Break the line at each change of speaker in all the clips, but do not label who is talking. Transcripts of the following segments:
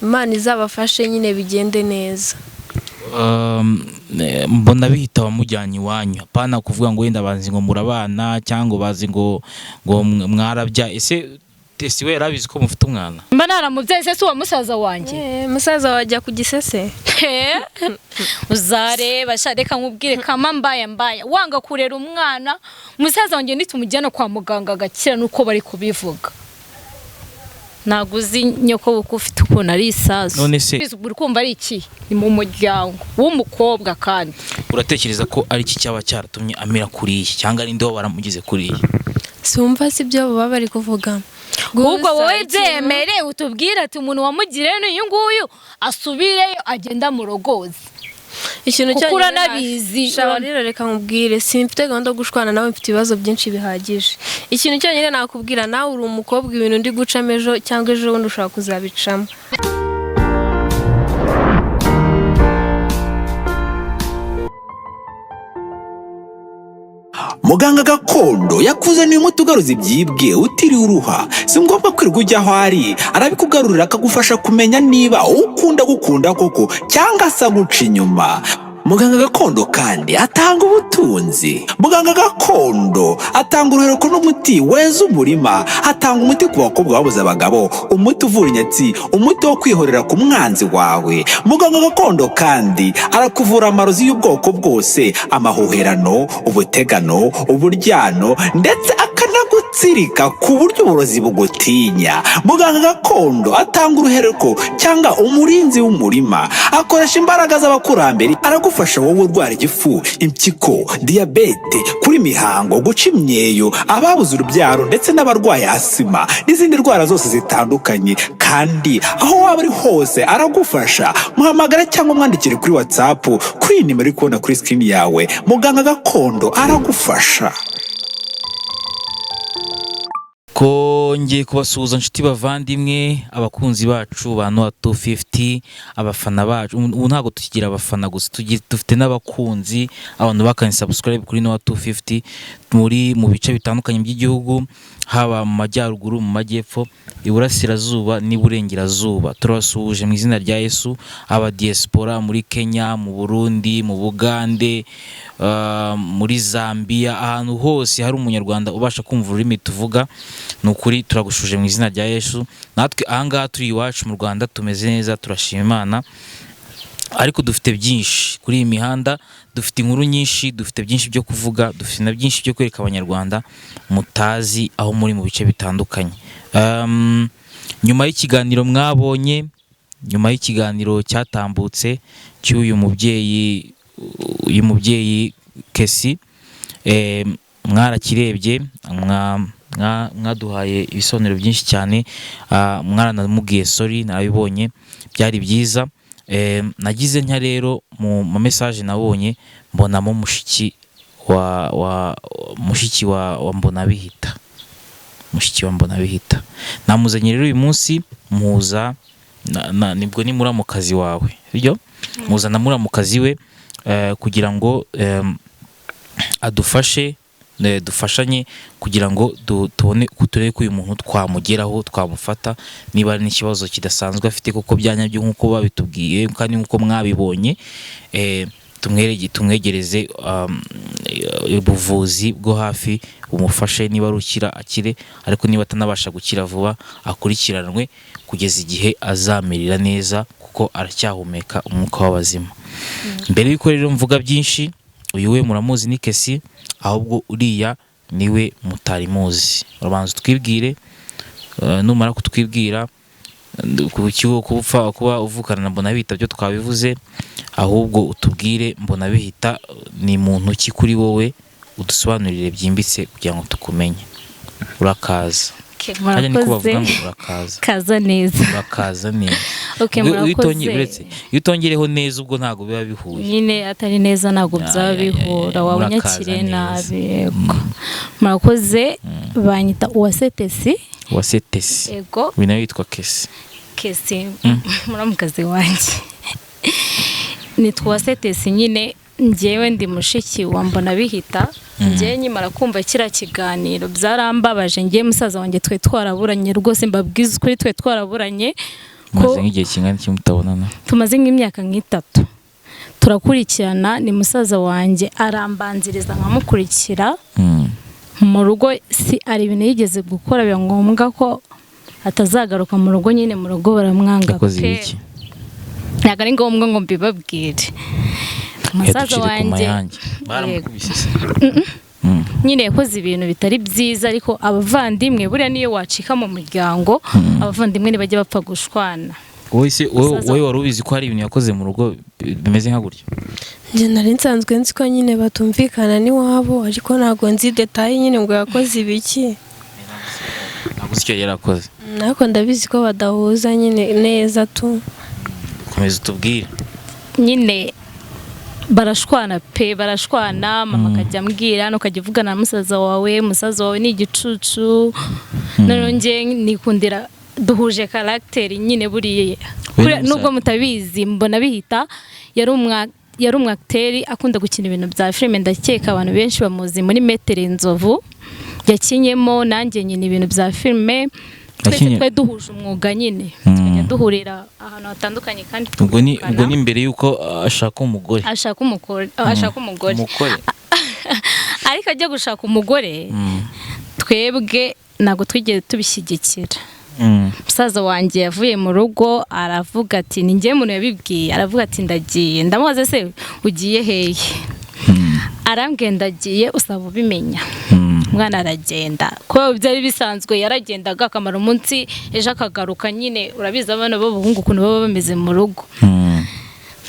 Imana izabafashe nyine bigende neza.
Mbona bihita wamujyanye iwanyu apana kuvuga ngo wenda bazi ngo murabana cyangwa bazi ngo mwarabya. Ese we yarabizi ko mufite umwana?
Mba naramubyaye se uwa musaza wanjye.
Musaza wajya ku Gisese.
Uzareba reka nkubwire kama mbaya wanga kurera umwana musaza wanjye nitumujyana kwa muganga agakira nuko bari kubivuga. Naguzi nyoko buko ufite ukuntu ari isazo.
None se
uri kumva ari iki? Ni mu muryango w'umukobwa kandi.
Uratekereza ko ari iki cyaba cyaratumye amera kuri iki cyangwa ari ndo baramugize kuri iki?
Sumva sibyo baba bari kuvuga.
Ubwo wowe byemere utubwira ati umuntu wamugire n'uyu nguyu asubireyo agenda mu rogozi.
Ikintu cyo
nabizi
shawarira reka nkubwire simfite gahunda gushwana nawe mfite ibibazo byinshi bihagije. Ikintu cyo nyine nakubwira nawe uri umukobwa ibintu ndi gucamo ejo cyangwa ejo wundi ushaka kuzabicamo.
Muganga gakondo yakuzaniye umuti ugaruza ibyibwe utiriwe uruha. Si ngombwa kwirirwa ujya aho ari, arabikugarurira akagufasha kumenya niba ukunda gukunda koko cyangwa se guca inyuma. Muganga gakondo kandi atanga ubutunzi. Muganga gakondo atanga uruhereko n'umuti weza umurima. Atanga umuti ku bakobwa babuze abagabo, umuti uvura inyatsi, umuti wo kwihorera ku mwanzi wawe. Muganga gakondo kandi arakuvura amarozi y'ubwoko bwose, amahuherano, ubutegano, uburyano ndetse akanagutsirika ku buryo uburozi bugutinya. Muganga gakondo atanga uruhereko cyangwa umurinzi w'umurima. Akoresha imbaraga z'abakurambere aragufasha wowe urwara igifu, impyiko, diabete, kuri mihango, guca imyeyo, ababuze urubyaro ndetse n'abarwaye asima n'izindi ndwara zose zitandukanye. Kandi aho waba ari hose aragufasha. Muhamagara cyangwa mwandikire kuri WhatsApp kuri nimero iri kubona kuri screen yawe. Muganga gakondo aragufasha.
Kongeye kubasuhuza nshuti bavandimwe abakunzi bacu ba Noah 250 abafana bacu. Ubu ntago tukigira abafana gusa dufite n'abakunzi, abantu bakanye subscribe kuri Noah 250 mu bice bitandukanye by'igihugu, haba mu majyaruguru, mu majyepfo, iburasirazuba n'iburengerazuba. Turabasuhuje mu izina rya Yesu. Aba diaspora muri Kenya, mu Burundi, mu Bugande, muri Zambia, ahantu hose hari umunyarwanda ubasha kumva ururimi tuvuga, nukuri turagushuje mu izina rya Yesu. Natwe ahangaha turi iwacu mu Rwanda tumeze neza, turashima Imana. Ariko dufite byinshi kuri iyi mihanda, dufite inkuru nyinshi, dufite byinshi byo kuvuga, dufite na byinshi byo kwereka abanyarwanda mutazi aho muri mu bice bitandukanye. Nyuma y'ikiganiro mwabonye, nyuma y'ikiganiro cyatambutse cy'uyu mubyeyi Kesi, mwarakirebye, mwaduhaye ibisobanuro byinshi cyane, mwaranamubwiye sorry, narabibonye, byari byiza. Nagize nka rero mu message nabonye mbonamo mushiki wa Mbonabihita. Mushiki wa Mbonabihita namuzanye rero uyu munsi, muza nibwo ni muramukazi wawe, byo muza na muramukazi we kugira ngo adufashe, dufashanye kugira ngo tubone kuturebe ko uyu muntu twamugeraho, twamufata niba ari n'ikibazo kidasanzwe afite kuko byanyabyo nkuko babitubwiye kandi nkuko mwabibonye. Tumwegereze ubuvuzi bwo hafi, umufashe, niba arukira akire, ariko niba atanabasha gukira vuba akurikiranwe kugeza igihe azamerera neza kuko aracyahumeka umwuka w'abazima. Mbere y'uko rero mvuga byinshi, uyu we muramuzi ni Kesi, ahubwo uriya niwe mutari muzi. Urabanza twibwire, numara kutwibwira kuba uvukana na Mbonabihita byo twabivuze, ahubwo utubwire Mbonabihita ni muntu ki kuri wowe, udusobanurire byimbitse kugira ngo tukumenye. Urakaza.
Hajya niko bavuga ngo urakaza. Kaza neza.
Urakaza neza.
Okay, murakoze.
Yutongereho neza ubwo ntago biba bihuye.
Nyine atari neza ntago byabihura, wabunyakire nabi. Murakoze. Banyita Uwasetesi.
Uwasetesi.
Yego.
Binayo yitwa Kesi.
Kesi muramukazi wanjye. Nitwa Uwasetesi nyine, njyewe ndi mushiki wa Mbonabihita. Njye nyimara kumva kira kiganiro byarambabaje. Njye musaza wanjye twe twaraburanye rwose, mbabwiza ukuri twe twaraburanye
maze nk'igihe kingana iki mutabonana?
tumaze nk'imyaka nk'itatu turakurikirana. Ni musaza wanjye arambanziriza nkamukurikira mu rugo, si ari ibintu yigeze gukora biba ngombwa ko atazagaruka mu rugo, nyine mu rugo baramwanga pe. Ntabwo ari ngombwa ngo mbibabwire. Musaza wanjye nyine yakoze ibintu bitari byiza, ariko abavandimwe buriya niyo wacika mu muryango abavandimwe ntibajya bapfa gushwana.
wowe wari ubizi ko hari ibintu yakoze mu rugo bimeze nka gutyo?
njye nari nsanzwe nzi ko nyine batumvikana n'iwabo, ariko ntabwo nzi detaye nyine ngo yakoze ibiki.
ntabwo uzi icyo yari akoze?
ariko ndabizi ko badahuza nyine neza tu.
komeza utubwire.
Nyine barashwana pe, barashwana. Mama akajya ambwira ukajya uvugana na musaza wawe ni igicucu. None njye nikundira duhuje karagiteri nyine buriya. Nubwo mutabizi mbona bihita, yari umwagiteri akunda gukina ibintu bya filime. Ndakeka abantu benshi bamuzi muri Metere Inzovu yakinyemo. Nanjye nyine ibintu bya filime twese twe duhuje umwuga nyine, tukajya duhurira ahantu hatandukanye. Kandi
ubwo ni mbere yuko ashaka umugore.
ashaka umugore ariko ajya gushaka umugore twebwe ntabwo twigeze tubishyigikira. Musaza wanjye yavuye mu rugo aravuga ati ni njye muntu yabibwiye, aravuga ati ndagiye. Ndamubaza se ugiye hehe? Arambwiye ndagiye, usaba ubimenya. Umwana aragenda, ko byari bisanzwe yaragendaga akamara umunsi, ejo akagaruka. Nyine urabizi abana b'abahungu ukuntu baba bameze mu rugo.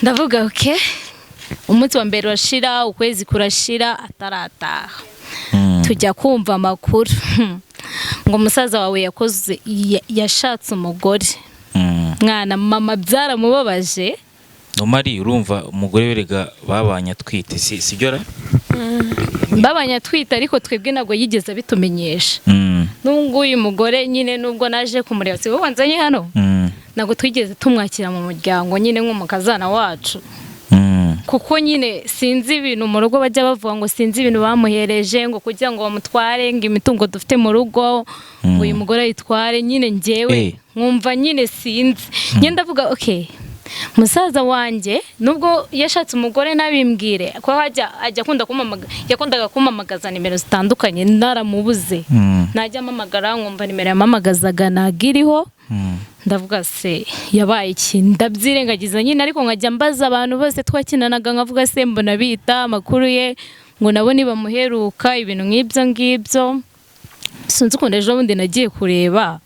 Ndavuga okay, umunsi wa mbere urashira, ukwezi kurashira atarataha. Tujya kumva amakuru ngo musaza wawe yashatse umugore. Mwana mama byaramubabaje.
Mari urumva umugore werega babanye atwite, sibyo ra?
Babanye atwite, ariko twebwe ntabwo yigeze bitumenyesha. Nubwo uyu mugore nyine nubwo naje kumureba se wowe wanzanye hano, ntabwo twigeze tumwakira mu muryango nyine nk'umukazana wacu. Kuko nyine sinzi ibintu mu rugo bajya bavuga ngo sinzi ibintu bamuhereje ngo kugira ngo bamutware ngo imitungo dufite mu rugo ngo uyu mugore ayitware. Nyine njyewe nkumva nyine sinzi. Nyine ndavuga okay, musaza wanjye nubwo yashatse umugore nabimbwire ko yakundaga kumamagaza nimero zitandukanye. Naramubuze, najya amamagara nkumva nimero yamamagazaga nagiriho. Ndavuga se yabaye iki? Ndabyirengagiza nyine, ariko nkajya mbaza abantu bose twakinanaga nkavuga se mbona bita amakuru ye ngo nabo nibamuheruka ibintu nk'ibyo ngibyo. Sinzi ukuntu ejo bundi nagiye kureba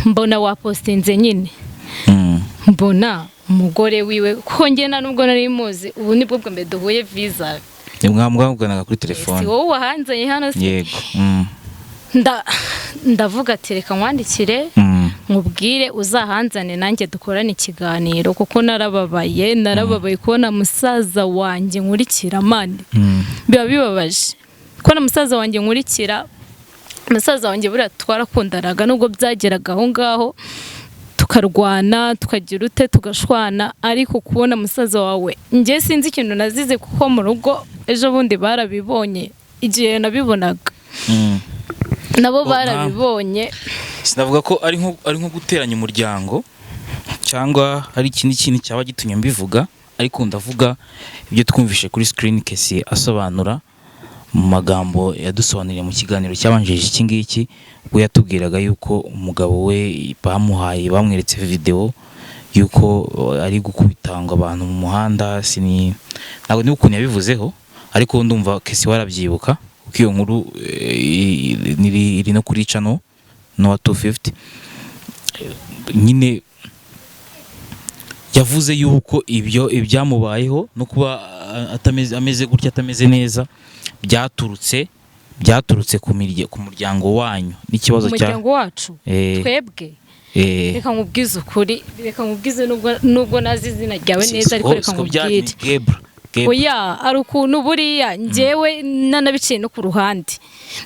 mbona wapostinze nyine, mbona umugore wiwe ko njye na nubwo nari muzi, ubu nibwo bwo mbere duhuye visa.
Mwamwavuganaga kuri telefone?
Si wowe wahanzanye hano se?
Yego.
Ndavuga ati reka nkwandikire nkubwire uzahanzane nanjye dukorane ikiganiro, kuko narababaye kubona musaza wanjye nkurikira mande. Biba bibabaje ko na musaza wanjye nkurikira. Musaza wanjye buriya twarakundanaga, nubwo byageraga aho ngaho tukarwana tukagira ute tugashwana, ariko kubona musaza wawe njye sinzi ikintu nazize, kuko mu rugo ejo bundi barabibonye igihe nabibonaga. Nabo barabibonye.
Sinavuga ko ari nko guteranya umuryango cyangwa hari ikindi kintu cyaba gitumye mbivuga, ariko ndavuga ibyo twumvishe kuri screen Kesi asobanura mu magambo yadusobanuriye mu kiganiro cyabanjije iki ngiki, ubwo yatubwiraga yuko umugabo we bamweretse video yuko ari gukubitanga abantu mu muhanda. Ntabwo ni ukuntu yabivuzeho, ariko ndumva Kesi warabyibuka kuko iyo nkuru iri no kuri channel Noah 250. Nyine yavuze yuko ibyamubayeho no kuba ameze gutya atameze neza byaturutse ku muryango wanyu n'ikibazo cya
umuryango wacu twebwe. Reka nkubwize ukuri, reka nkubwize nubwo nazi izina ryawe neza, ariko reka nkubwire oya ari ukuntu buriya njyewe nanabiciye no ku ruhande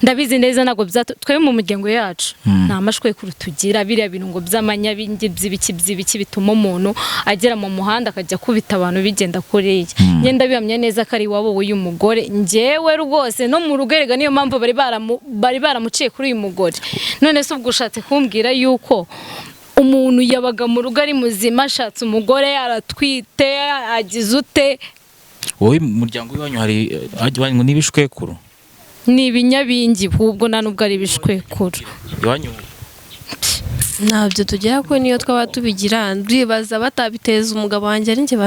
ndabizi neza ntabwo twe mu muryango yacu nta mashwe kurutugira biriya bintu ngo by'amanyabingi by'ibiki bituma umuntu agera mu muhanda akajya kubita abantu bigenda kuriya. Ngenda bihamya neza ko ari wabo uyu mugore. Njyewe rwose no mu rugerega niyo mpamvu bari baramuciye kuri uyu mugore. None se ubwo ushatse kumbwira yuko umuntu yabaga mu rugo ari muzima ashatse umugore aratwite agize ute.
wowe mu muryango w'iwanyu hari ngo n'ibishwekuru
Ni ibinyabingi ahubwo nta nubwo ari ibishwekuru.
iwanyu
ntabyo tugera ko niyo twaba tubigira ndibaza batabiteza umugabo wanjye ari njye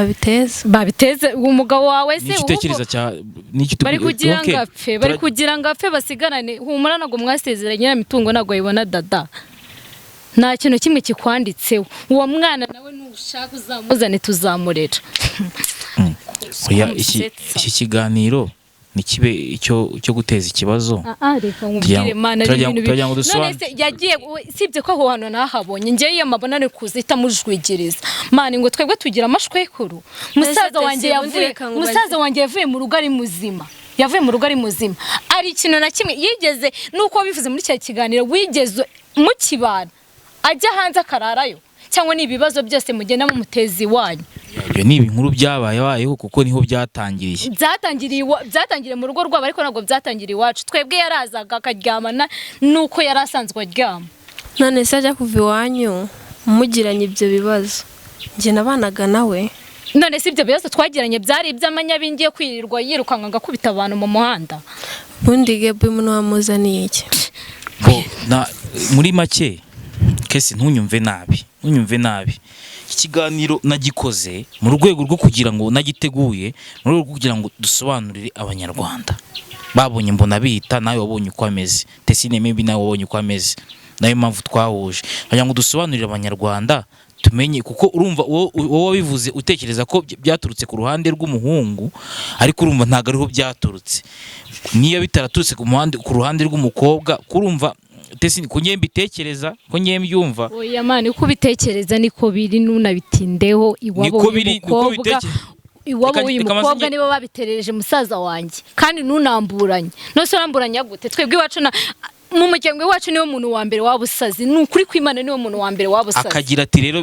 babiteze umugabo wawe se
n'icyo utekereza
bari kugira ngo apfe basigarane humura ntabwo mwasezeranye n'imitungo ntabwo yibona dada nta kintu kimwe kikwanditseho uwo mwana nawe nushaka uzamuzane tuzamurera.
iki kiganiro nikibe icyo guteza ikibazo.
Reka nkubwire mana ari ibintu none se yagiye sibye ko aho hantu nahabonye ngiye yamabona ari kuzita mujwigereza mana ngo twebwe tugira amashwekuru. Musaza wanjye yavuye mu rugo ari muzima ari ikintu na kimwe yigeze nuko bivuze muri cya kiganiro wigeze mu kibana ajya hanze akararayo cyangwa ni ibibazo byose mugenda mu mutezi wanyu.
Ibyo ni ibinkuru byabayeho kuko niho byatangiriye.
Byatangiriye mu rugo rwabo ariko ntabwo byatangiriye iwacu. Twebwe yarazaga akaryamana nuko yarasanzwe aryama.
None se ajya kuva iwanyu mugiranye ibyo bibazo njye nabanaga nawe.
None se ibyo bibazo twagiranye byari iby'amanyabingiye kwirirwa yirukanka agakubita abantu mu muhanda.
Bundi gebwe umuntu wamuzaniye iki?
Muri make kese ntunyumve nabi. Ikiganiro nagikoze mu rwego rwo kugira ngo nagiteguye mu rwego rwo kugira ngo dusobanurire abanyarwanda babonye mbona bita nawe wabonye uko ameze Tesine maybe nawe wabonye uko ameze nayo mpamvu twahuje kugira ngo dusobanurire abanyarwanda tumenye kuko urumva wowe wabivuze utekereza ko byaturutse ku ruhande rw'umuhungu ariko urumva ntago ariho byaturutse niyo bitaraturutse ku ruhande rw'umukobwa kurumva Tesine ko ngiye mbitekereza ko ngiye mbyumva.
Oya mani uko bitekereza niko biri nunabitindeho iwabo y'umukobwa nibo babiterereje musaza wanjye kandi nunamburanye nose uramburanya gute twebwe iwacu mu muryango wacu niwe muntu wa mbere wabusazi nukuri kw'Imana niwe muntu wa mbere wabusazi.
Akagira ati rero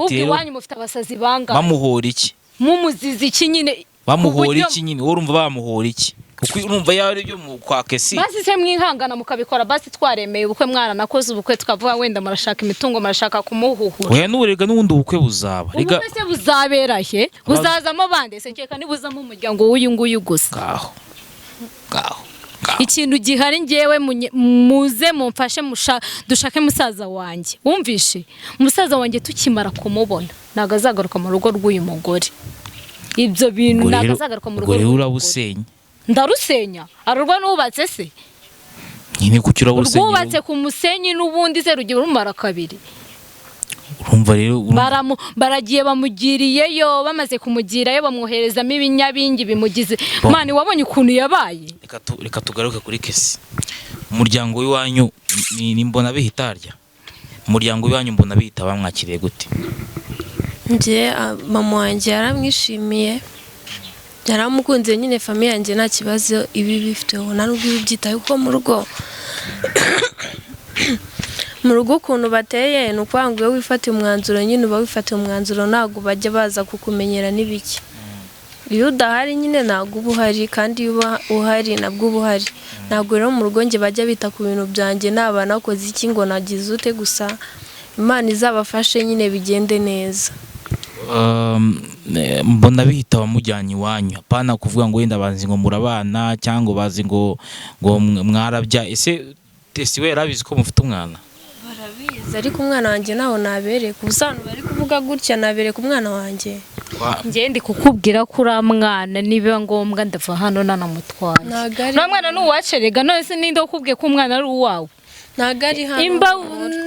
iwanyu mufite abasazi banga
bamuhora iki
mumuzizi iki nyine
bamuhora iki nyine urumva bamuhora iki uko urumva yari byo mu kwa Kesi
basi se mwihangana mukabikora basi twaremeye ubukwe mwana nakoze ubukwe tukavuga wenda murashaka imitungo murashaka kumuhuhura.
Oya n'urega n'ubundi ubukwe buzaba
rega ubukwe se buzabera he buzazamo bande se nkeka nibuzamo umuryango w'uyu nguyu gusa
gaho
ikintu gihari ngewe muze mumfashe dushake musaza wanjye wumvishe musaza wanjye tukimara kumubona ntago azagaruka mu rugo rw'uyu mugore ibyo bintu ntago azagaruka mu rugo
urabusenya
ndarusenya arurwa nubatse se
nyine kucyura urusenya
rwubatse ku musenyi n'ubundi se rugiye rumara kabiri
urumva rero
baragiye bamugiriyeyo bamaze kumugirayo bamwoherezamo ibinyabingi bimugize mani wabonye ukuntu yabaye.
Reka tugaruke kuri Kesi umuryango w'iwanyu nimbona bihitarya umuryango w'iwanyu mbona bihita bamwakiriye gute?
Nje mama wanjye yaramwishimiye yaramukunze nyine famille yanjye nta kibazo ibi bifiteho nta nubwo byitaye uko mu rugo ukuntu bateye ni ukwanga iyo wifatiye umwanzuro nyine uba wifatiye umwanzuro ntabwo bajya baza kukumenyera n'ibiki iyo udahari nyine ntabwo uba uhari kandi iyo uhari nabwo uba uhari ntabwo rero mu rugo njye bajya bita ku bintu byanjye naba nakoze iki ngo nagize ute gusa Imana izabafashe nyine bigende neza.
Mbona bihita bamujyanye iwanyu apana kuvuga ngo wenda bazi ngo murabana cyangwa bazi ngo mwarabya ese Tesi we yarabizi ko mufite umwana
barabizi ariko umwana wanjye naho nabereka ubusanzwe bari kuvuga gutya nabereka umwana wanjye
njye ndi kukubwira ko uri mwana niba ngombwa ndava hano nanamutwaye nta mwana n'uwacerega none se ninde ukubwiye ko umwana ari uwawe
nagari hano
imba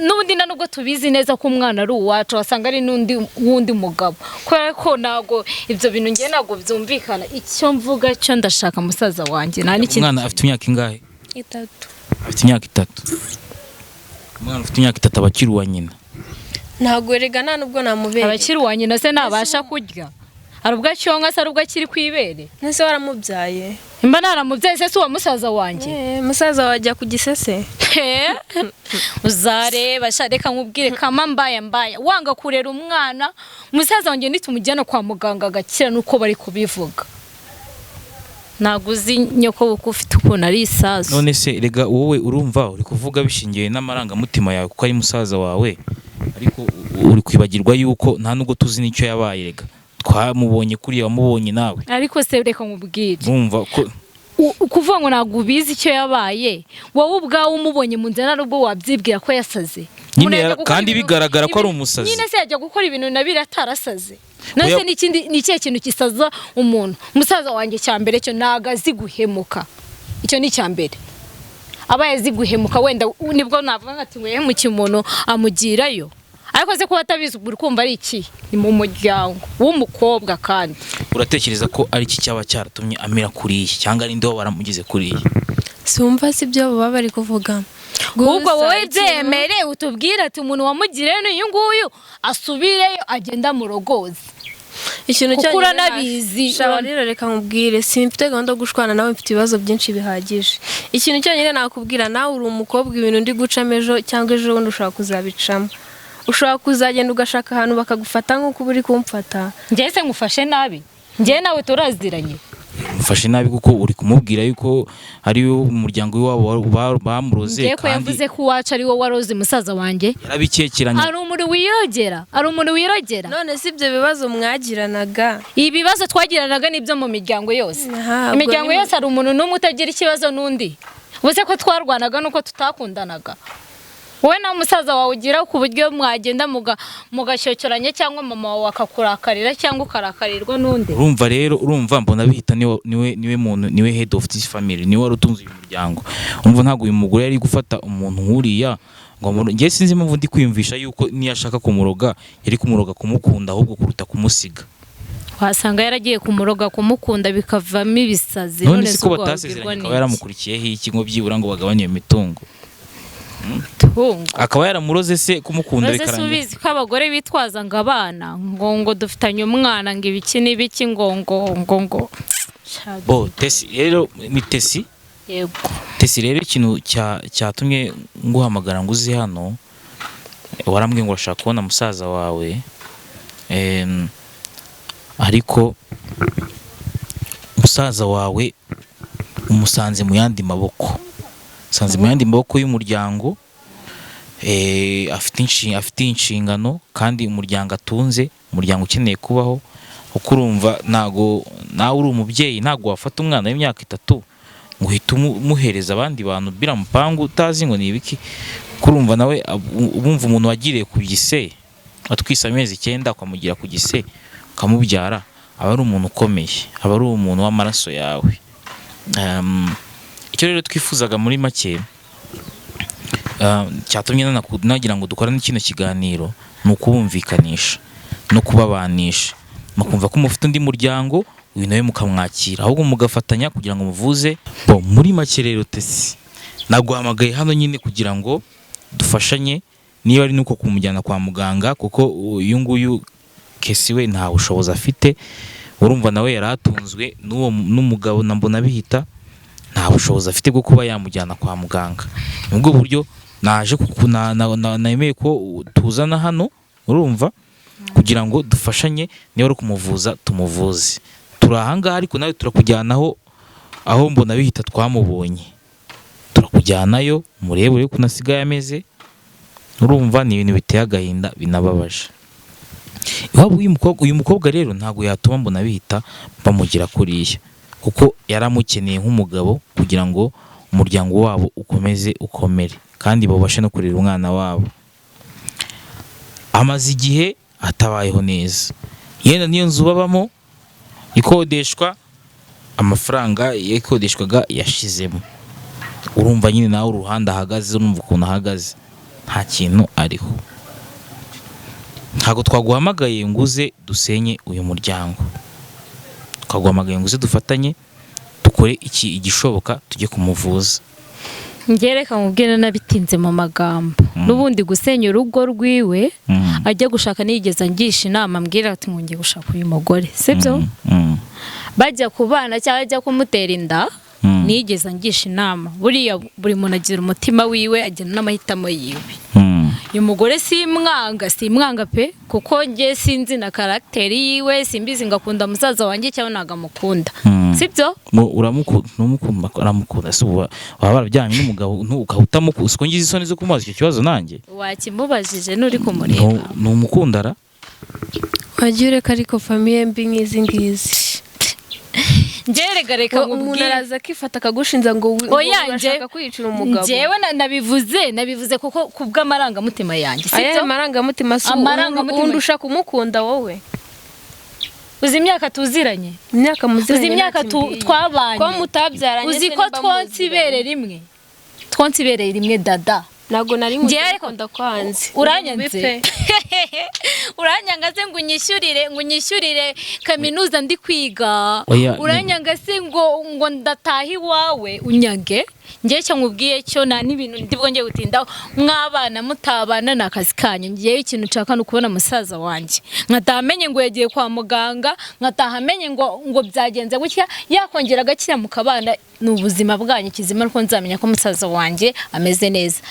n'ubundi nubwo tubizi neza ko umwana ari uwacu wasanga ari wundi mugabo kubera ko nago ibyo bintu ngiye nago byumvikana icyo mvuga cyo ndashaka musaza wanjye nta n'ikindi.
Umwana afite imyaka ingahe?
3.
Afite imyaka 3. Umwana afite imyaka 3 abakiri uwa nyina
ntago erega nta nubwo namubereye
abakiri uwa nyina se nabasha kurya arubwa cyonga se arubwa kiri kwibere
nese waramubyaye
imba naramubyaye se uwa musaza wanjye
musaza wajya ku gisese
uzareba reka nkubwire kama mbaya wanga kurera umwana musaza wanjye nitumujyana kwa muganga agakira nuko bari kubivuga naguzi nyoko buko ufite ukuntu ari isazo.
None se rega wowe urumva uri kuvuga bishingiye n'amarangamutima yawe kuko ari musaza wawe ariko uri kwibagirwa yuko nta nubwo tuzi n'icyo yabaye rega twamubonye kuriya wamubonye nawe
ariko se reka nkubwire
bumva ko
kuvuga ngo ntabwo ubizi icyo yabaye wowe ubwawe umubonye mu nzira nubwo wabyibwira ko yasaze
nyine kandi bigaragara ko ari umusazi
nyine se yajya gukora ibintu nabiri atarasaze nose ni ikihe kintu kisaza umuntu umusaza wanjye cyambere cyo ntago azi guhemuka icyo ni cyambere abaye azi guhemuka wenda nibwo navuga ati ngo yemukiye umuntu amugirayo ariko se kuba atabizi uri kumva ari iki ni mu muryango w'umukobwa kandi
uratekereza ko ari iki cyaba cyaratumye amira kuriye cyangwa ninde wo baramugize kuriye
sumva si byo baba bari kuvuga
ubwo wowe byemere utubwire ati umuntu wamugiriye n'uyu nguyu asubireyo agenda mu rogozi
ikintu
kuko uranabizi
rero reka nkubwire simfite gahunda yo gushwana nawe mfite ibibazo byinshi bihagije ikintu cyonyine nakubwira nawe uri umukobwa ibintu ndi gucamo ejo cyangwa ejo bundi ushobora kuzabicamo ushobora kuzagenda ugashaka ahantu bakagufata nk'uko uba uri kumfata
njye se ngufashe nabi njye nawe turaziranye
mufashe nabi kuko uri kumubwira yuko ari umuryango w'iwabo bamuroze
kandi ko yavuze ko uwacu ari wowe waroze musaza wanjye
yarabikekeranye
ari umuntu wirogera
none si ibyo bibazo mwagiranaga
ibibazo twagiranaga nibyo mu miryango yose imiryango yose hari umuntu n'umwe utagira ikibazo n'undi ubuse ko twarwanaga nuko tutakundanaga wowe na musaza wawe ugira ku buryo mwagenda mugashyocyoranye cyangwa mama wawe akakurakarira cyangwa ukarakarirwa n'undi
urumva mbona bihita niwe head of this family niwe wari utunze uyu muryango umva ntabwo uyu mugore yari gufata umuntu nk'uriya ngo njye sinzi impamvu ndi kwiyumvisha yuko niyo ashaka kumuroga yari kumuroga kumukunda ahubwo kuruta kumusiga
wasanga yaragiye kumuroga kumukunda bikavamo ibisazi
none se ko batasezeranye akaba yaramukurikiyeho iki ngo byibura ngo bagabanye iyo mitungo akaba yaramuroze se kumukunda bikarangira
ubizi ko abagore bitwaza ngo abana ngo dufitanye umwana ngo ibiki n'ibiki ngo
Tesi rero ni Tesi
yego
Tesi rero ikintu cyatumye nguhamagara ngo uzi hano warambwiye ngo urashaka kubona musaza wawe ariko musaza wawe umusanze mu yandi maboko y'umuryango afite inshingano kandi umuryango atunze umuryango ukeneye kubaho kuko urumva nawe uri umubyeyi ntago wafata umwana w'imyaka 3 ngo uhite umuhereza abandi bantu biramupangu utazi ngo ni ibiki kurumva nawe ubumva umuntu wagiriye ku gise atwisa amezi 9 akamugira ku gise kamubyara aba ari umuntu ukomeye aba ari umuntu w'amaraso yawe icyo rero twifuzaga muri make cyatumye nagira ngo dukorane kino kiganiro ni ukubumvikanisha no kubabanisha mukumva ko mufite undi muryango uyu nawe mukamwakira ahubwo mugafatanya kugira ngo muvuze muri make rero Tesi naguhamagaye hano nyine kugira ngo dufashanye niba ari nuko kumujyana kwa muganga kuko uyu nguyu kesi we nta bushobozi afite urumva nawe yaratunzwe n'umugabo nambona bihita nta bushobozi afite bwo kuba yamujyana kwa muganga nubwo buryo naje nemeye ko tuzana hano urumva kugira ngo dufashanye niba ari kumuvuza tumuvuze turi ahangaha ariko nawe turakujyanaho aho mbona bihita twamubonye turakujyanayo murebe ko nasigaye ameze urumva ni ibintu biteye agahinda binababaje uyu mukobwa rero ntabwo yatuma mbona bihita bamugira kuriya kuko yaramukeneye nk'umugabo kugira ngo umuryango wabo ukomeze ukomere kandi babashe no kurera umwana wabo amaze igihe atabayeho neza yenda niyo nzu babamo ikodeshwa amafaranga yakodeshwaga yashizemo urumva nyine nawe uruhande ahagaze urumva ukuntu ahagaze nta kintu ariho ntabwo twaguhamagaye nguze dusenye uyu muryango twaguhamagaye nguze dufatanye dukore igishoboka tujye kumuvuza
ngereka mubwira nabitinze mu magambo n'ubundi gusenya urugo rwiwe ajya gushaka nigeza ngisha inama mbwira ati ngiye gushaka uyu mugore sibyo bajya kubana cyangwa ajya kumutera inda nigeza ngisha inama buriya buri muntu agira umutima wiwe agena n'amahitamo yiwe uyu mugore simwanga pe kuko nge sinzi na karagiteri yiwe simbizi ngakunda musaza wanjye cyangwa nagamukunda sibyo uramukunda se waba barabyanye n'umugabo ukahutamo uko ngize isoni zo kumubaza icyo kibazo nanjye wakimubajije nuri kumureba
numukundara
wagiye ureka ariko famiye mbi nk'izi ngizi
reka
umuntu araza akifata akagushinza ngo urashaka kwicira umugabo
njyewe nabivuze kuko kubw'amarangamutima yanjye
sibyo amarangamutima si undi ushaka kumukunda wowe
uzi imyaka tuziranye uzi imyaka twabanye
ko mutabyaranye
uzi ko twonse ibere rimwe dada
ntabwo nari nkunda kwanze
uranyanze ngo unyishyurire kaminuza ndi kwiga uranyanga se ngo ndataha iwawe unyange ngewe cyo nkubwiye cyo nta n'ibintu ndi bwongeye gutindaho mwabana mutabana ni akazi kanyu ngewe ikintu nshaka ni ukubona musaza wanjye nkataha amenye ngo yagiye kwa muganga nkataha amenye ngo byagenze gutya yakongera agakira mu kabana ni ubuzima bwanyu kizima nuko nzamenya ko musaza wanjye ameze neza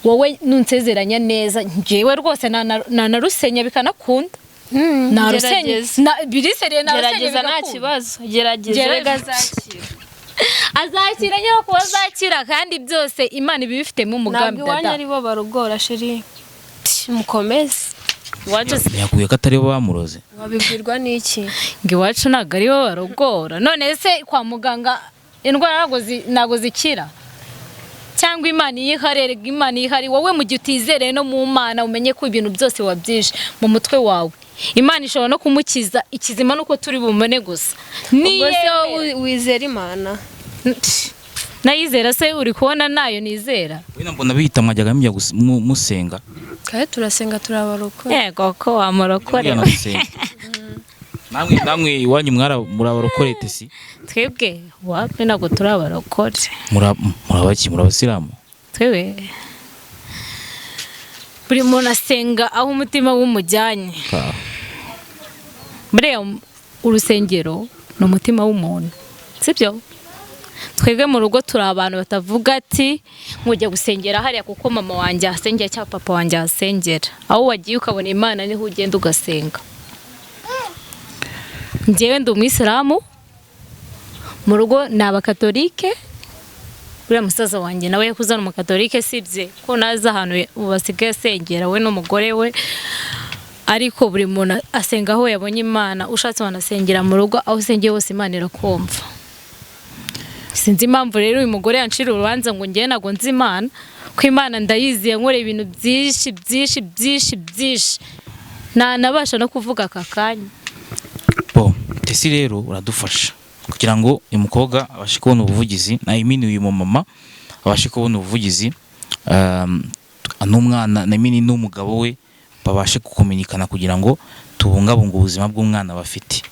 wowe nunsezeranya neza ngewe rwose nanarusenya bikanakunda
gerageza nta kibazo gerageza
azakira nyine ko azakira kandi byose Imana ibifitemo umugambi
dada ntabwo iwanyu ari bo barugora sheri mukomeze
yakuye ko atari bo bamuroze
wabibwirwa n'iki
ngo iwacu ntabwo ari bo barugora none se kwa muganga indwara ntabwo zikira cyangwa Imana ihari wowe mu gihe utizereye no mu Mana umenye ko ibintu byose wabyishe mu mutwe wawe Imana ishobora no kumukiza ikizima nuko turi bumone gusa
niyo wizera Imana
nayizera se uri kubona nayo nizera
wenda mbona bihita mwajyaga mujya musenga
kandi turasenga turabarokora
yego ko wamurokore
namwe iwanyu murabarokorete si
twebwe wapi ntabwo turabarokore
murabaki murabasilamu
twebwe buri muntu asenga aho umutima w'umujyanye buriya urusengero ni umutima w'umuntu sibyo twebwe mu rugo turi abantu batavuga ati nkujya gusengera hariya kuko mama wanjye ahasengera cyangwa papa wanjye ahasengera aho wagiye ukabona Imana niho ugenda ugasenga njyewe ndi umwisilamu mu rugo ni abakatolike uriya musaza wanjye nawe yakuzana umukatolike sibye ko naza ahantu basigaye asengera we n'umugore we ariko buri muntu asenga aho yabonye Imana ushatse wanasengera mu rugo aho usengeye hose Imana irakumva sinzi impamvu rero uyu mugore yancira urubanza ngo njyewe ntabwo nzi Imana ko Imana ndayizi yankoreye ibintu byinshi ntanabasha no kuvuga aka kanya
tesi rero uradufasha kugira ngo uyu mukobwa abashe kubona ubuvugizi na imini uyu mumama abashe kubona ubuvugizi n'umwana na imini n'umugabo we babashe kukominikana kugira ngo tubungabunge ubuzima bw'umwana bafite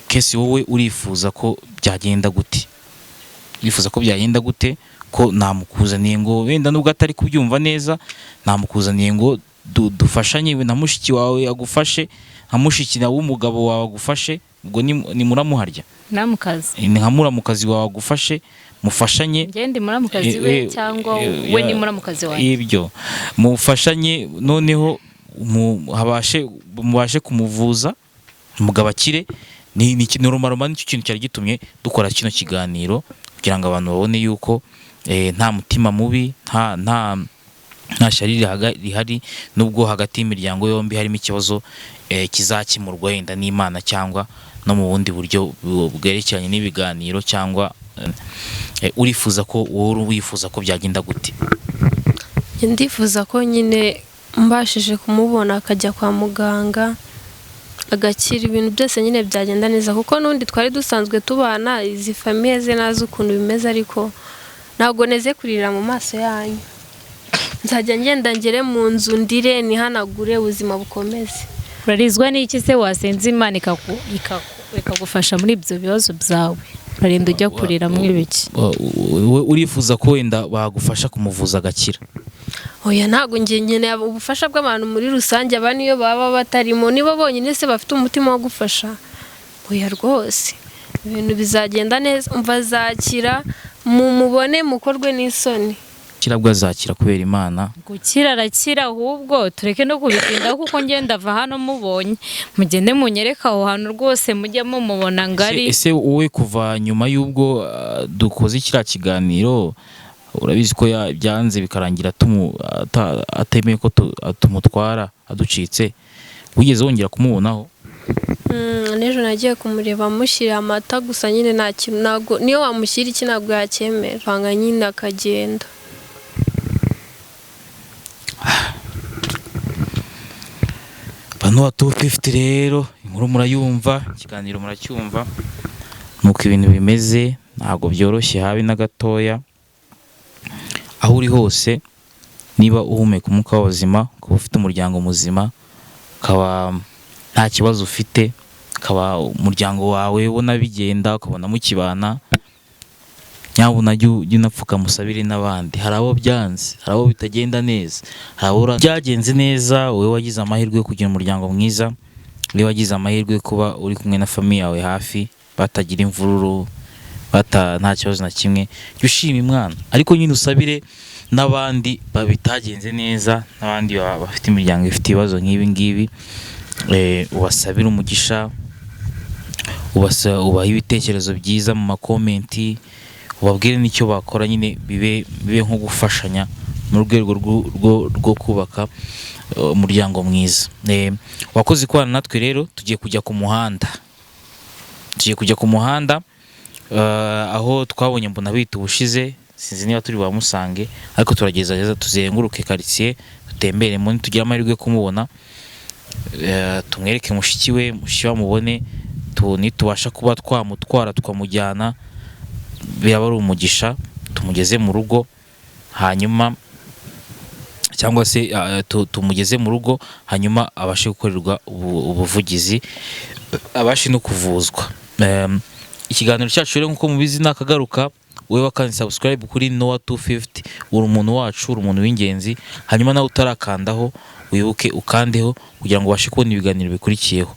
kesi wowe urifuza ko byagenda gute ko namukuzaniye ngo wenda nubwo atari kubyumva neza namukuzaniye ngo dufashanye na mushiki wawe agufashe nka mushiki nawe w'umugabo wawe agufashe ubwo ni muramuharya
namukazi
ni nka muramukazi wawe agufashe mufashanye
ngende muramukazi we cyangwa we ni muramukazi wawe
ibyo mufashanye noneho mubashe kumuvuza umugabo akire ni normal nicyo kintu cyari gitumye dukora kino kiganiro kugira ngo abantu babone yuko nta mutima mubi nta shyari rihari nubwo hagati y'imiryango yombi harimo ikibazo kizakemurwa wenda n'Imana cyangwa no mu bundi buryo bwerekeranye n'ibiganiro cyangwa urifuza ko wowe wifuza ko byagenda gute
ndifuza ko nyine mbashije kumubona akajya kwa muganga agakira ibintu byose nyine byagenda neza kuko n'undi twari dusanzwe tubana izi famiye ze nazo ukuntu bimeze ariko ntabwo neze kurira mu maso yanyu nzajya ngenda ngere mu nzu ndire nihanagure ubuzima bukomeze
urarizwa n'iki se wasenze Imana ikagufasha muri ibyo bibazo byawe urarinda ujya kurira muri biki
urifuza ko wenda bagufasha kumuvuza agakira
oya ntabwo ngenye ubufasha bw'abantu muri rusange aba niyo baba batarimo nibo bonyine se bafite umutima wo gufasha oya rwose ibintu bizagenda neza umva zakira mumubone mukorwe n'isoni
kirabwa azakira kubera Imana.
gukira arakira, ahubwo tureke no kubitindaho kuko ngenda ava hano mubonye, mugende munyereka aho hantu rwose mujye mumubona ngari.
Ese wowe kuva nyuma y'ubwo dukoze kiriya kiganiro urabizi ko byanze bikarangira atemeye ko tumutwara aducitse, wigeze wongera kumubonaho?
N'ejo nagiye kumureba amushyira amata gusa nyine nta kintu, ntabwo niyo wamushyira iki ntabwo yacyemera, vanga nyine akagenda.
Bano wa 250 rero inkuru murayumva, ikiganiro muracyumva, nuko ibintu bimeze, ntabwo byoroshye habe na gatoya. Aho uri hose niba uhumeka umwuka w'ubuzima, ukaba ufite umuryango muzima, ukaba nta kibazo ufite, ukaba umuryango wawe ubona bigenda, ukabona mukibana, nyabuna jya unapfuka musabire n'abandi. Hari abo byanze, hari abo bitagenda neza, hari abo byagenze neza. Wowe wagize amahirwe yo kugira umuryango mwiza, wowe wagize amahirwe yo kuba uri kumwe na famiye yawe hafi, batagira imvururu, nta kibazo na kimwe, jya ushima Imana. Ariko nyine usabire n'abandi bitagenze neza, n'abandi bafite imiryango ifite ibibazo nk'ibi ngibi, ubasabire umugisha, ubaha ibitekerezo byiza mu makomenti, ubabwire n'icyo bakora, nyine bibe nko gufashanya mu rwego rwo kubaka umuryango mwiza. Wakoze kubana natwe rero, tugiye kujya ku muhanda, aho twabonye mbona bita ubushize, sinzi niba turi bamusange, ariko turagerageza tuzenguruke quartier, dutemberemo, nitugira amahirwe yo kumubona tumwereke mushiki we bamubone, nitubasha kuba twamutwara tukamujyana, biraba ari umugisha, tumugeze mu rugo, hanyuma cyangwa se tumugeze mu rugo, hanyuma abashe gukorerwa ubuvugizi, abashe no kuvuzwa. Ikiganiro cyacu rero nk'uko mubizi nakagaruka, wowe wakandi subscribe kuri Noah 250, uri umuntu wacu, uri umuntu w'ingenzi, hanyuma nawe utarakandaho wibuke ukandeho kugira ngo ubashe kubona ibiganiro bikurikiyeho.